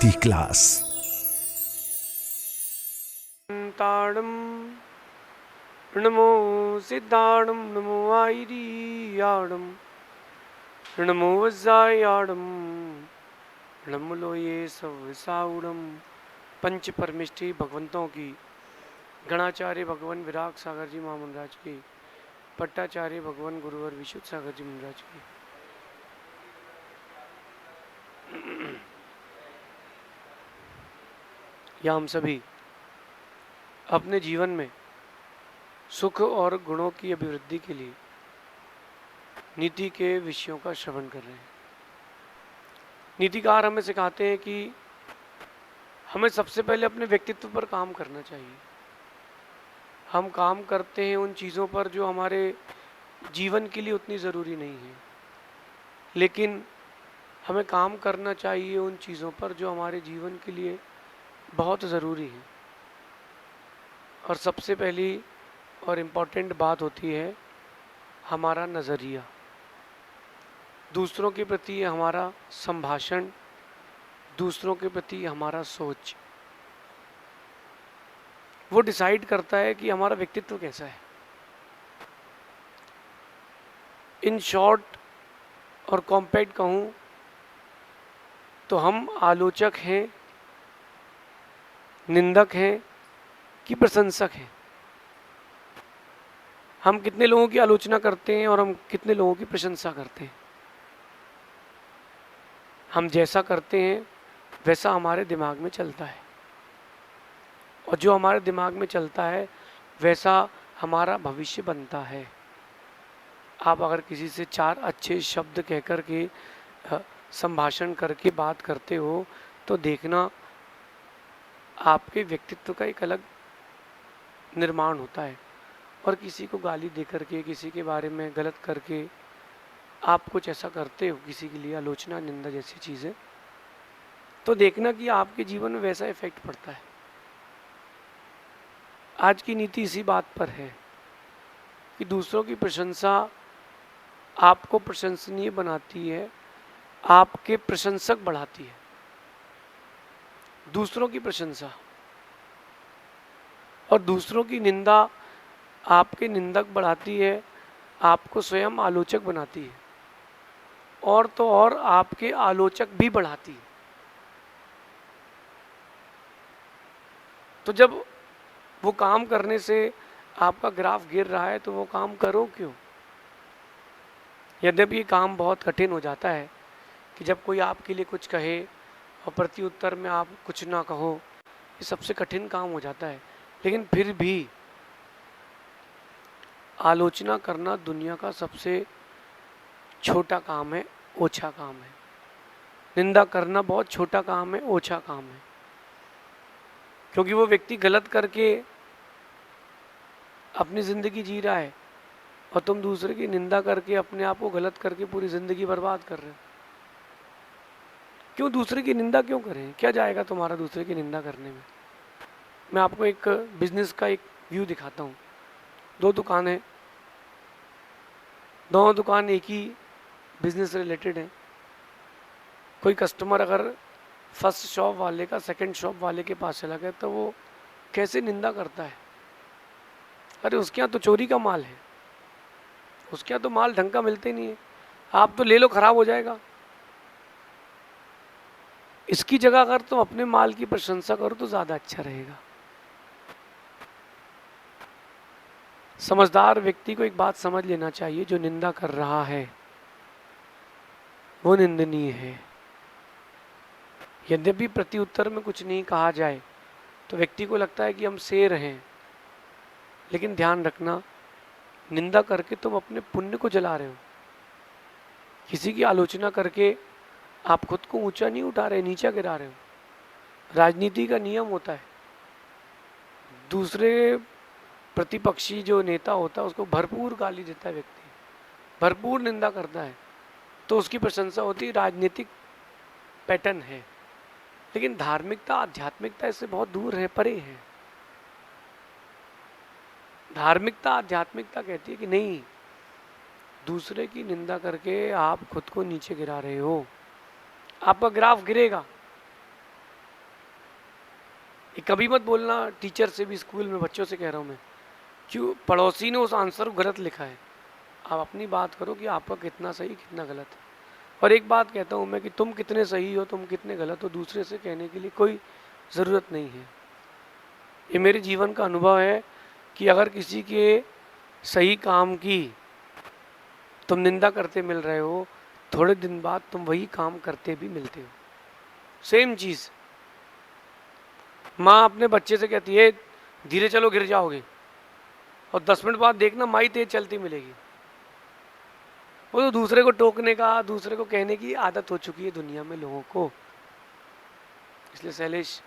नीति क्लास। ताड़म नमो सिद्धाणम नमो आईरियाणम नमो वज्रायाणम नमो लोये सवसाउणम। पंच परमिष्ठी भगवंतों की, गणाचार्य भगवान विराग सागर जी महामंडराज की, पट्टाचार्य भगवान गुरुवर विशुद्ध सागर जी महाराज की। या हम सभी अपने जीवन में सुख और गुणों की अभिवृद्धि के लिए नीति के विषयों का श्रवण कर रहे हैं। नीतिकार हमें सिखाते हैं कि हमें सबसे पहले अपने व्यक्तित्व पर काम करना चाहिए। हम काम करते हैं उन चीज़ों पर जो हमारे जीवन के लिए उतनी ज़रूरी नहीं है, लेकिन हमें काम करना चाहिए उन चीज़ों पर जो हमारे जीवन के लिए बहुत ज़रूरी है। और सबसे पहली और इम्पॉर्टेंट बात होती है हमारा नज़रिया, दूसरों के प्रति हमारा संभाषण, दूसरों के प्रति हमारा सोच। वो डिसाइड करता है कि हमारा व्यक्तित्व कैसा है। इन शॉर्ट और कॉम्पैक्ट कहूँ तो हम आलोचक हैं, निंदक हैं कि प्रशंसक हैं। हम कितने लोगों की आलोचना करते हैं और हम कितने लोगों की प्रशंसा करते हैं। हम जैसा करते हैं वैसा हमारे दिमाग में चलता है, और जो हमारे दिमाग में चलता है वैसा हमारा भविष्य बनता है। आप अगर किसी से चार अच्छे शब्द कह कर के संभाषण करके बात करते हो तो देखना आपके व्यक्तित्व का एक अलग निर्माण होता है। और किसी को गाली दे करके, किसी के बारे में गलत करके आप कुछ ऐसा करते हो, किसी के लिए आलोचना, निंदा जैसी चीज़ें, तो देखना कि आपके जीवन में वैसा इफेक्ट पड़ता है। आज की नीति इसी बात पर है कि दूसरों की प्रशंसा आपको प्रशंसनीय बनाती है, आपके प्रशंसक बढ़ाती है। दूसरों की प्रशंसा और दूसरों की निंदा आपके निंदक बढ़ाती है, आपको स्वयं आलोचक बनाती है, और तो और आपके आलोचक भी बढ़ाती है। तो जब वो काम करने से आपका ग्राफ गिर रहा है तो वो काम करो क्यों। यद्यपि ये काम बहुत कठिन हो जाता है कि जब कोई आपके लिए कुछ कहे और प्रत्युत्तर में आप कुछ ना कहो, ये सबसे कठिन काम हो जाता है। लेकिन फिर भी आलोचना करना दुनिया का सबसे छोटा काम है, ओछा काम है। निंदा करना बहुत छोटा काम है, ओछा काम है, क्योंकि वो व्यक्ति गलत करके अपनी ज़िंदगी जी रहा है और तुम दूसरे की निंदा करके, अपने आप को गलत करके पूरी ज़िंदगी बर्बाद कर रहे हो। क्यों दूसरे की निंदा क्यों करें? क्या जाएगा तुम्हारा दूसरे की निंदा करने में। मैं आपको एक बिजनेस का एक व्यू दिखाता हूँ। दो दुकान है, दोनों दुकान एक ही बिजनेस रिलेटेड है। कोई कस्टमर अगर फर्स्ट शॉप वाले का सेकंड शॉप वाले के पास चला गया तो वो कैसे निंदा करता है, अरे उसके यहाँ तो चोरी का माल है, उसके यहाँ तो माल ढंग का मिलते नहीं है, आप तो ले लो, खराब हो जाएगा। इसकी जगह अगर तुम अपने माल की प्रशंसा करो तो ज़्यादा अच्छा रहेगा। समझदार व्यक्ति को एक बात समझ लेना चाहिए, जो निंदा कर रहा है वो निंदनीय है। यद्यपि प्रत्युत्तर में कुछ नहीं कहा जाए तो व्यक्ति को लगता है कि हम शेर हैं, लेकिन ध्यान रखना, निंदा करके तुम अपने पुण्य को जला रहे हो। किसी की आलोचना करके आप खुद को ऊंचा नहीं उठा रहे, नीचा गिरा रहे हो। राजनीति का नियम होता है, दूसरे प्रतिपक्षी जो नेता होता है उसको भरपूर गाली देता है व्यक्ति, भरपूर निंदा करता है, तो उसकी प्रशंसा होती है। राजनीतिक पैटर्न है, लेकिन धार्मिकता, आध्यात्मिकता इससे बहुत दूर है, परे है। धार्मिकता, आध्यात्मिकता कहती है कि नहीं, दूसरे की निंदा करके आप खुद को नीचे गिरा रहे हो, आपका ग्राफ गिरेगा। ये कभी मत बोलना टीचर से भी, स्कूल में बच्चों से कह रहा हूँ मैं, क्यों पड़ोसी ने उस आंसर को गलत लिखा है। आप अपनी बात करो कि आपका कितना सही कितना गलत है। और एक बात कहता हूँ मैं कि तुम कितने सही हो तुम कितने गलत हो दूसरे से कहने के लिए कोई ज़रूरत नहीं है। ये मेरे जीवन का अनुभव है कि अगर किसी के सही काम की तुम निंदा करते मिल रहे हो, थोड़े दिन बाद तुम वही काम करते भी मिलते हो। सेम चीज़ माँ अपने बच्चे से कहती है धीरे चलो गिर जाओगे, और 10 मिनट बाद देखना माँ ही तेज चलती मिलेगी। वो तो दूसरे को टोकने का, दूसरे को कहने की आदत हो चुकी है दुनिया में लोगों को। इसलिए शैलेश,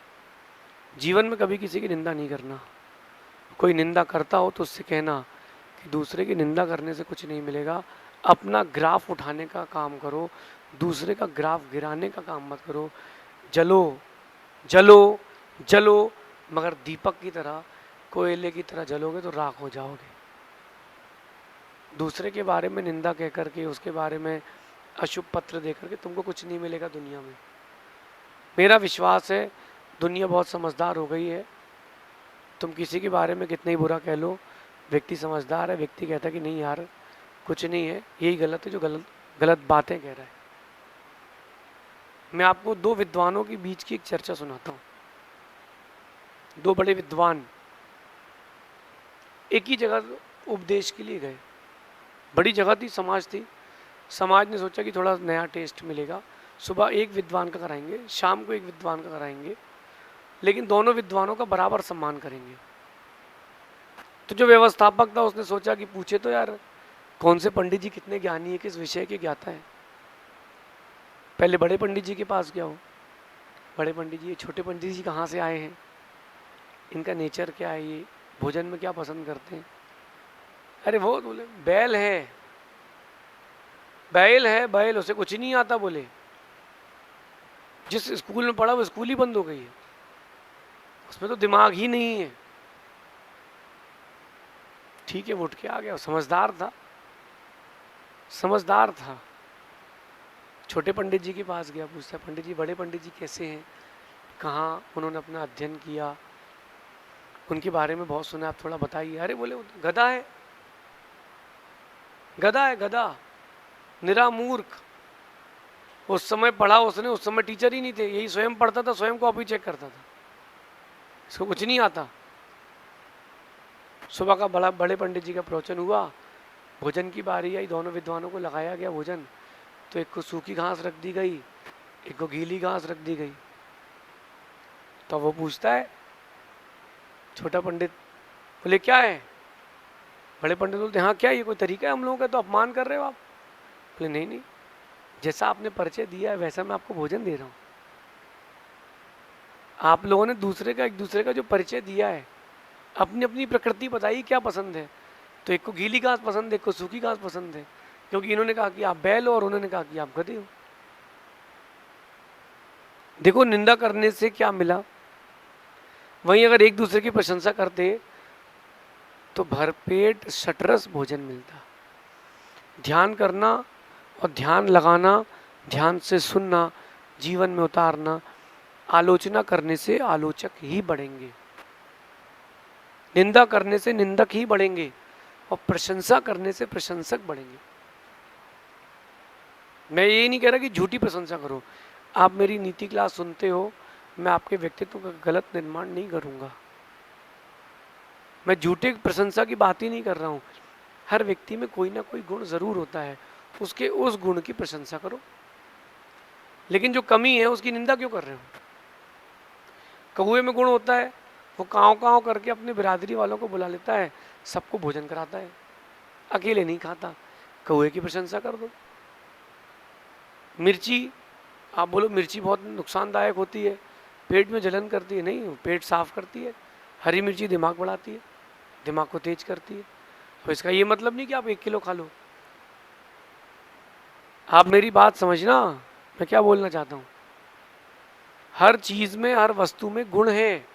जीवन में कभी किसी की निंदा नहीं करना। कोई निंदा करता हो तो उससे कहना कि दूसरे की निंदा करने से कुछ नहीं मिलेगा, अपना ग्राफ उठाने का काम करो, दूसरे का ग्राफ गिराने का काम मत करो। जलो जलो जलो, मगर दीपक की तरह, कोयले की तरह जलोगे तो राख हो जाओगे। दूसरे के बारे में निंदा कह करके, उसके बारे में अशुभ पत्र दे करके तुमको कुछ नहीं मिलेगा दुनिया में। मेरा विश्वास है दुनिया बहुत समझदार हो गई है। तुम किसी के बारे में कितना ही बुरा कह लो, व्यक्ति समझदार है, व्यक्ति कहता है कि नहीं यार कुछ नहीं है, यही गलत है जो गलत गलत बातें कह रहा है। मैं आपको दो विद्वानों के बीच की एक चर्चा सुनाता हूँ। दो बड़े विद्वान एक ही जगह उपदेश के लिए गए। बड़ी जगह थी, समाज थी। समाज ने सोचा कि थोड़ा नया टेस्ट मिलेगा, सुबह एक विद्वान का कराएंगे, शाम को एक विद्वान का कराएंगे, लेकिन दोनों विद्वानों का बराबर सम्मान करेंगे। तो जो व्यवस्थापक था उसने सोचा कि पूछे तो यार कौन से पंडित जी कितने ज्ञानी है, किस विषय के ज्ञाता है। पहले बड़े पंडित जी के पास गया हो, बड़े पंडित जी, छोटे पंडित जी कहाँ से आए हैं, इनका नेचर क्या है, ये भोजन में क्या पसंद करते हैं। अरे वो बोले बैल है, बैल है, बैल, उसे कुछ नहीं आता। बोले जिस स्कूल में पढ़ा वो स्कूल ही बंद हो गई है, उसमें तो दिमाग ही नहीं है। ठीक है, वो उठ के आ गया, समझदार था, समझदार था। छोटे पंडित जी के पास गया, पूछता पंडित जी बड़े पंडित जी कैसे हैं, कहाँ उन्होंने अपना अध्ययन किया, उनके बारे में बहुत सुना, आप थोड़ा बताइए। अरे बोले वो तो गधा है, गधा है, गधा, निरा मूर्ख। उस समय पढ़ा उसने, उस समय टीचर ही नहीं थे, यही स्वयं पढ़ता था, स्वयं कॉपी चेक करता था, इसको कुछ नहीं आता। सुबह का बड़े पंडित जी का प्रवचन हुआ, भोजन की बारी आई, दोनों विद्वानों को लगाया गया भोजन। तो एक को सूखी घास रख दी गई, एक को गीली घास रख दी गई। तो वो पूछता है छोटा पंडित, बोले क्या है। बड़े पंडित बोलते हाँ क्या, ये कोई तरीका है हम लोगों का, तो अपमान कर रहे हो आप। बोले नहीं नहीं, जैसा आपने परिचय दिया है वैसा मैं आपको भोजन दे रहा हूँ। आप लोगों ने एक दूसरे का जो परिचय दिया है, अपनी अपनी प्रकृति बताई क्या पसंद है। तो एक को गीली घास पसंद है, एक को सूखी घास पसंद है, क्योंकि इन्होंने कहा कि आप बैल हो और उन्होंने कहा कि आप गधे हो। देखो निंदा करने से क्या मिला। वहीं अगर एक दूसरे की प्रशंसा करते तो भरपेट सटरस भोजन मिलता। ध्यान करना और ध्यान लगाना, ध्यान से सुनना, जीवन में उतारना। आलोचना करने से आलोचक ही बढ़ेंगे, निंदा करने से निंदक ही बढ़ेंगे, और प्रशंसा करने से प्रशंसक बढ़ेंगे। मैं ये नहीं कह रहा कि झूठी प्रशंसा करो। आप मेरी नीति क्लास सुनते हो, मैं आपके व्यक्तित्व का गलत निर्माण नहीं करूँगा। मैं झूठे प्रशंसा की बात ही नहीं कर रहा हूँ। हर व्यक्ति में कोई ना कोई गुण ज़रूर होता है, उसके उस गुण की प्रशंसा करो। लेकिन जो कमी है उसकी निंदा क्यों कर रहे हो। कौए में गुण होता है, वो काँव काँव करके अपनी बिरादरी वालों को बुला लेता है, सबको भोजन कराता है, अकेले नहीं खाता। कौए की प्रशंसा कर दो। मिर्ची, आप बोलो मिर्ची बहुत नुकसानदायक होती है, पेट में जलन करती है, नहीं, पेट साफ करती है। हरी मिर्ची दिमाग बढ़ाती है, दिमाग को तेज करती है। तो इसका ये मतलब नहीं कि आप 1 किलो खा लो। आप मेरी बात समझना, मैं क्या बोलना चाहता हूँ। हर चीज में, हर वस्तु में गुण है,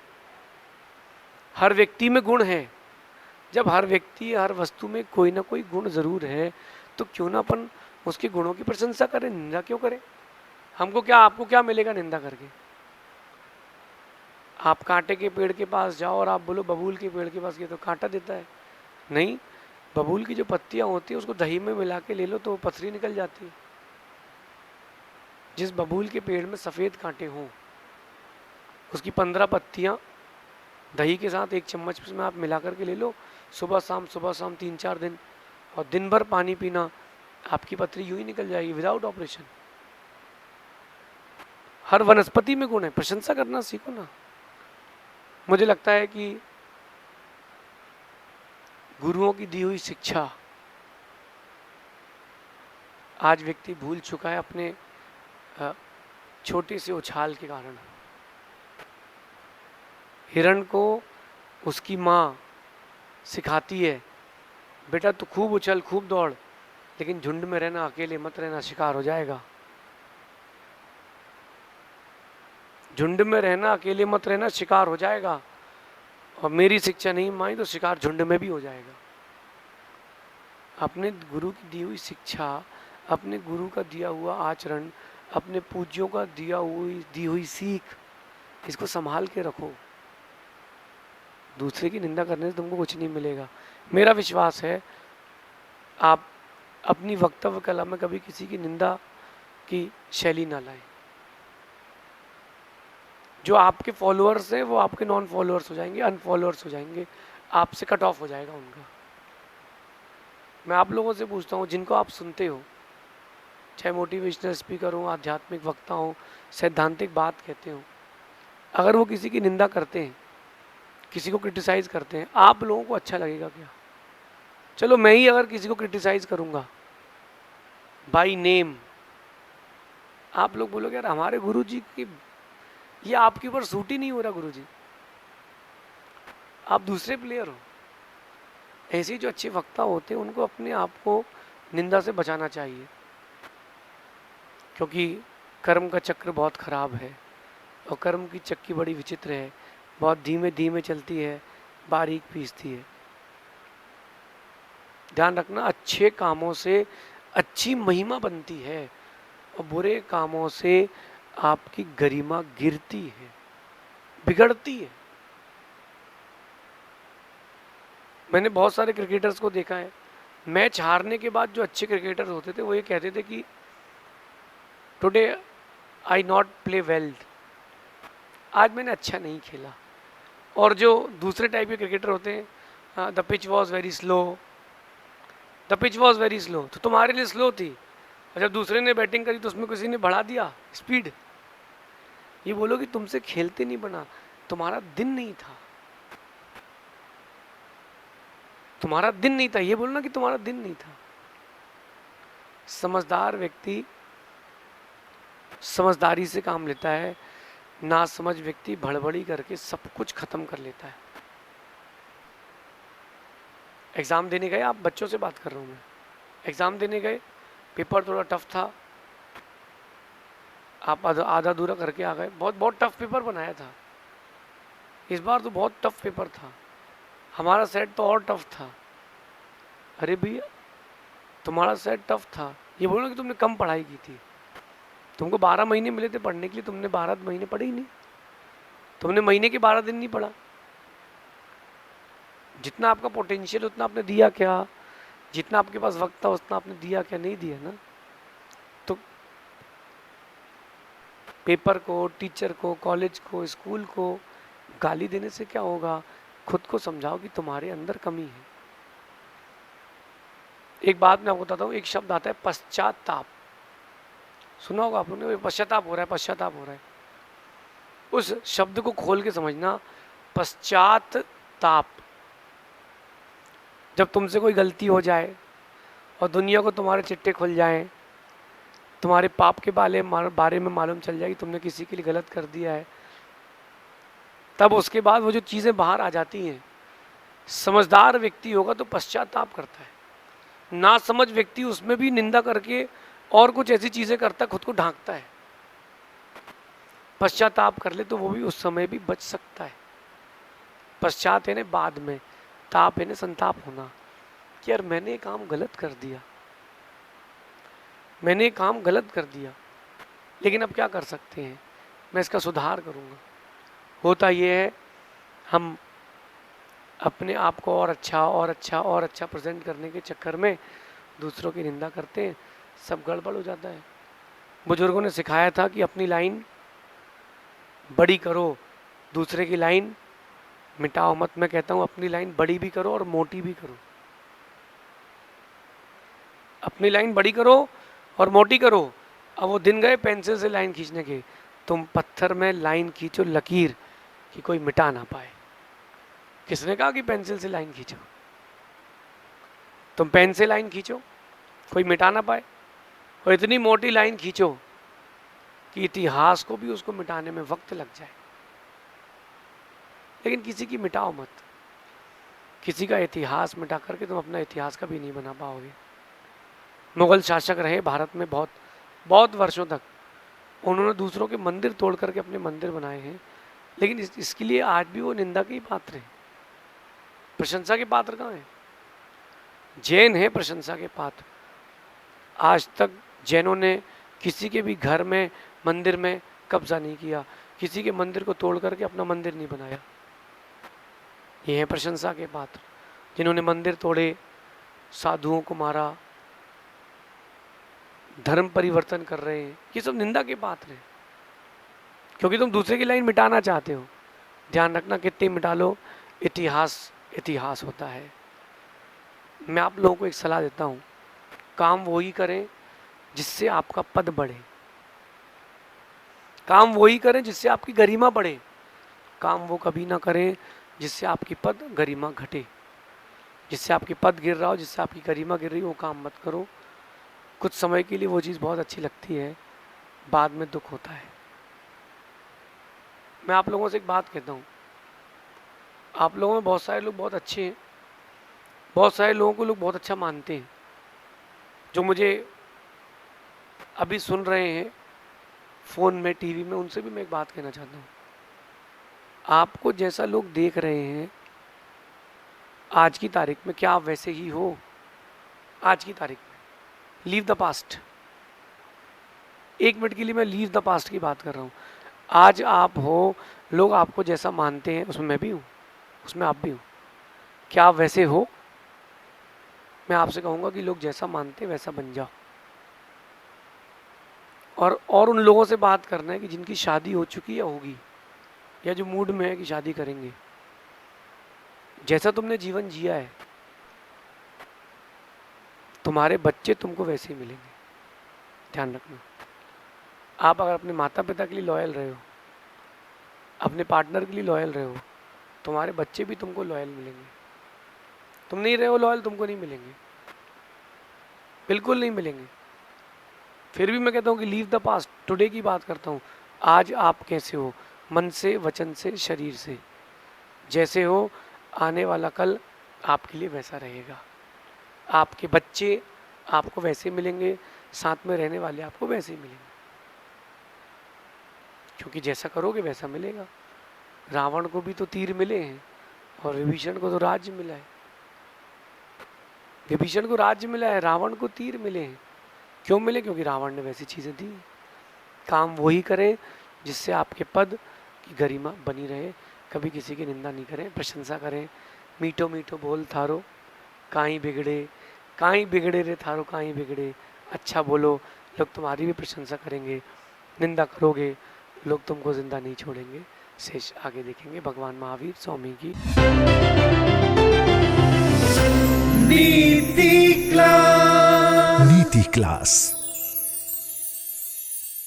हर व्यक्ति में गुण है। जब हर व्यक्ति, हर वस्तु में कोई ना कोई गुण जरूर है, तो क्यों ना अपन उसके गुणों की प्रशंसा करें, निंदा क्यों करें। हमको क्या, आपको क्या मिलेगा निंदा करके। आप कांटे के पेड़ के पास जाओ और आप बोलो बबूल के पेड़ के पास, ये तो कांटा देता है। नहीं, बबूल की जो पत्तियां होती है उसको दही में मिला के ले लो तो वो पथरी निकल जाती है। जिस बबूल के पेड़ में सफ़ेद कांटे हों, उसकी 15 पत्तियां दही के साथ 1 चम्मच में आप मिला करके ले लो, सुबह शाम 3-4 दिन, और दिन भर पानी पीना, आपकी पथरी यूं ही निकल जाएगी विदाउट ऑपरेशन। हर वनस्पति में गुण है, प्रशंसा करना सीखो ना। मुझे लगता है कि गुरुओं की दी हुई शिक्षा आज व्यक्ति भूल चुका है अपने छोटे से उछाल के कारण। हिरण को उसकी माँ सिखाती है, बेटा तू खूब उछल खूब दौड़, लेकिन झुंड में रहना, अकेले मत रहना, शिकार हो जाएगा। झुंड में रहना, अकेले मत रहना, शिकार हो जाएगा। और मेरी शिक्षा नहीं मानी तो शिकार झुंड में भी हो जाएगा। अपने गुरु की दी हुई शिक्षा, अपने गुरु का दिया हुआ आचरण, अपने पूज्यों का दी हुई सीख, इसको संभाल के रखो। दूसरे की निंदा करने से तुमको कुछ नहीं मिलेगा। मेरा विश्वास है आप अपनी वक्तव्य कला में कभी किसी की निंदा की शैली ना लाएं। जो आपके फॉलोअर्स हैं वो आपके नॉन फॉलोअर्स हो जाएंगे, अनफॉलोअर्स हो जाएंगे, आपसे कट ऑफ हो जाएगा उनका। मैं आप लोगों से पूछता हूँ, जिनको आप सुनते हो, चाहे मोटिवेशनल स्पीकर हो, आध्यात्मिक वक्ता हो, सैद्धांतिक बात कहते हो, अगर वो किसी की निंदा करते हैं, किसी को क्रिटिसाइज करते हैं, आप लोगों को अच्छा लगेगा क्या? चलो मैं ही अगर किसी को क्रिटिसाइज करूँगा बाय नेम, आप लोग बोलोगे यार हमारे गुरुजी की ये आपके ऊपर सूट ही नहीं हो रहा गुरुजी, आप दूसरे प्लेयर हो। ऐसे जो अच्छे वक्ता होते हैं उनको अपने आप को निंदा से बचाना चाहिए, क्योंकि कर्म का चक्र बहुत खराब है और कर्म की चक्की बड़ी विचित्र है, बहुत धीमे धीमे चलती है, बारीक पीसती है। ध्यान रखना, अच्छे कामों से अच्छी महिमा बनती है और बुरे कामों से आपकी गरिमा गिरती है, बिगड़ती है। मैंने बहुत सारे क्रिकेटर्स को देखा है, मैच हारने के बाद जो अच्छे क्रिकेटर्स होते थे वो ये कहते थे कि today I not play well, आज मैंने अच्छा नहीं खेला। और जो दूसरे टाइप के क्रिकेटर होते हैं, the pitch was very slow, the pitch was very slow, तो तुम्हारे लिए स्लो थी, और जब दूसरे ने बैटिंग करी तो उसमें किसी ने बढ़ा दिया स्पीड। ये बोलो कि तुमसे खेलते नहीं बना, तुम्हारा दिन नहीं था, तुम्हारा दिन नहीं था, ये बोलना कि तुम्हारा दिन नहीं था। समझदार व्यक्ति समझदारी से काम लेता है, ना समझ व्यक्ति भड़बड़ी करके सब कुछ खत्म कर लेता है। एग्ज़ाम देने गए, आप बच्चों से बात कर रहा हूँ मैं, एग्ज़ाम देने गए, पेपर थोड़ा टफ था, आप आधा अधूरा करके आ गए, बहुत टफ पेपर बनाया था, इस बार तो बहुत टफ पेपर था, हमारा सेट तो और टफ था। अरे भैया तुम्हारा सेट टफ था, ये बोलो कि तुमने कम पढ़ाई की थी, तुमको 12 महीने मिले थे पढ़ने के लिए, तुमने 12 महीने पढ़े ही नहीं, तुमने महीने के 12 दिन नहीं पढ़ा। जितना आपका पोटेंशियल उतना आपने दिया क्या? जितना आपके पास वक्त था उतना आपने दिया क्या? नहीं दिया ना। तो पेपर को, टीचर को, कॉलेज को, स्कूल को गाली देने से क्या होगा? खुद को समझाओ कि तुम्हारे अंदर कमी है। एक बात मैं आपको बताता हूँ, एक शब्द आता है पश्चाताप, सुना होगा आप लोगों ने, पश्चाताप हो रहा है, पश्चाताप हो रहा है। उस शब्द को खोल के समझना, पश्चाताप। जब तुमसे कोई गलती हो जाए और दुनिया को तुम्हारे चिट्ठे खुल जाएं, तुम्हारे पाप के बारे में मालूम चल जाए कि तुमने किसी के लिए गलत कर दिया है, तब उसके बाद वो जो चीज़ें बाहर आ जाती हैं, समझदार व्यक्ति होगा तो पश्चाताप करता है। ना समझ व्यक्ति उसमें भी निंदा करके और कुछ ऐसी चीज़ें करता है, खुद को ढांकता है। पश्चाताप कर ले तो वो भी उस समय भी बच सकता है। पश्चात है ना बाद में, ताप है ना संताप होना, कि यार मैंने ये काम गलत कर दिया, मैंने ये काम गलत कर दिया, लेकिन अब क्या कर सकते हैं, मैं इसका सुधार करूँगा। होता ये है, हम अपने आप को और अच्छा और अच्छा और अच्छा प्रेजेंट करने के चक्कर में दूसरों की निंदा करते हैं, सब गड़बड़ हो जाता है। बुजुर्गों ने सिखाया था कि अपनी लाइन बड़ी करो, दूसरे की लाइन मिटाओ मत। मैं कहता हूँ अपनी लाइन बड़ी भी करो और मोटी भी करो। अपनी लाइन बड़ी करो और मोटी करो। अब वो दिन गए पेंसिल से लाइन खींचने के, तुम पत्थर में लाइन खींचो लकीर कि कोई मिटा ना पाए। किसने कहा कि पेंसिल से लाइन खींचो? तुम पेन से लाइन खींचो, कोई मिटा ना पाए, और इतनी मोटी लाइन खींचो कि इतिहास को भी उसको मिटाने में वक्त लग जाए। लेकिन किसी की मिटाओ मत। किसी का इतिहास मिटा करके तुम अपना इतिहास कभी नहीं बना पाओगे। मुगल शासक रहे भारत में बहुत बहुत वर्षों तक, उन्होंने दूसरों के मंदिर तोड़ करके अपने मंदिर बनाए हैं, लेकिन इसके लिए आज भी वो निंदा के ही पात्र हैं। प्रशंसा के पात्र कहाँ हैं? जैन है प्रशंसा के पात्र। आज तक जैनों ने किसी के भी घर में मंदिर में कब्जा नहीं किया, किसी के मंदिर को तोड़ करके अपना मंदिर नहीं बनाया। ये है प्रशंसा के पात्र, जिन्होंने मंदिर तोड़े, साधुओं को मारा, धर्म परिवर्तन कर रहे हैं, ये सब निंदा के पात्र हैं, क्योंकि तुम दूसरे की लाइन मिटाना चाहते हो। ध्यान रखना, कितनी मिटा लो, इतिहास इतिहास होता है। मैं आप लोगों को एक सलाह देता हूँ, काम वही करें जिससे आपका पद बढ़े, काम वही करें जिससे आपकी गरिमा बढ़े। काम वो कभी ना करें जिससे आपकी पद गरिमा घटे। जिससे आपकी पद गिर रहा हो, जिससे आपकी गरिमा गिर रही हो, वो काम मत करो। कुछ समय के लिए वो चीज़ बहुत अच्छी लगती है, बाद में दुख होता है। मैं आप लोगों से एक बात कहता हूँ, आप लोगों में बहुत सारे लोग बहुत अच्छे हैं, बहुत सारे लोगों को लोग बहुत अच्छा मानते हैं। जो मुझे अभी सुन रहे हैं फ़ोन में, टीवी में, उनसे भी मैं एक बात कहना चाहता हूँ। आपको जैसा लोग देख रहे हैं आज की तारीख में, क्या आप वैसे ही हो? आज की तारीख में लीव द पास्ट। एक मिनट के लिए मैं लीव द पास्ट की बात कर रहा हूँ। आज आप हो, लोग आपको जैसा मानते हैं उसमें मैं भी हूँ, उसमें आप भी हो। क्या आप वैसे हो? मैं आपसे कहूँगा कि लोग जैसा मानते हैं वैसा बन जाओ। और उन लोगों से बात करना है कि जिनकी शादी हो चुकी या होगी, या जो मूड में है कि शादी करेंगे। जैसा तुमने जीवन जिया है, तुम्हारे बच्चे तुमको वैसे ही मिलेंगे। ध्यान रखना। आप अगर अपने माता पिता के लिए लॉयल रहे हो, अपने पार्टनर के लिए लॉयल रहे हो, तुम्हारे बच्चे भी तुमको लॉयल मिलेंगे। तुम नहीं रहे हो लॉयल, तुमको नहीं मिलेंगे, बिल्कुल नहीं मिलेंगे। फिर भी मैं कहता हूँ कि लीव द पास्ट, टुडे की बात करता हूँ। आज आप कैसे हो, मन से, वचन से, शरीर से, जैसे हो, आने वाला कल आपके लिए वैसा रहेगा। आपके बच्चे आपको वैसे मिलेंगे, साथ में रहने वाले आपको वैसे ही मिलेंगे, क्योंकि जैसा करोगे वैसा मिलेगा। रावण को भी तो तीर मिले हैं और विभीषण को तो राज्य मिला है। विभीषण को राज्य मिला है, रावण को तीर मिले हैं। क्यों मिले? क्योंकि रावण ने वैसी चीज़ें दी। काम वही करें जिससे आपके पद की गरिमा बनी रहे। कभी किसी की निंदा नहीं करें, प्रशंसा करें। मीठो मीठो बोल थारो काई बिगड़े रे थारो काई बिगड़े। अच्छा बोलो, लोग तुम्हारी भी प्रशंसा करेंगे। निंदा करोगे, लोग तुमको जिंदा नहीं छोड़ेंगे। शेष आगे देखेंगे। भगवान महावीर स्वामी की नीति क्लास।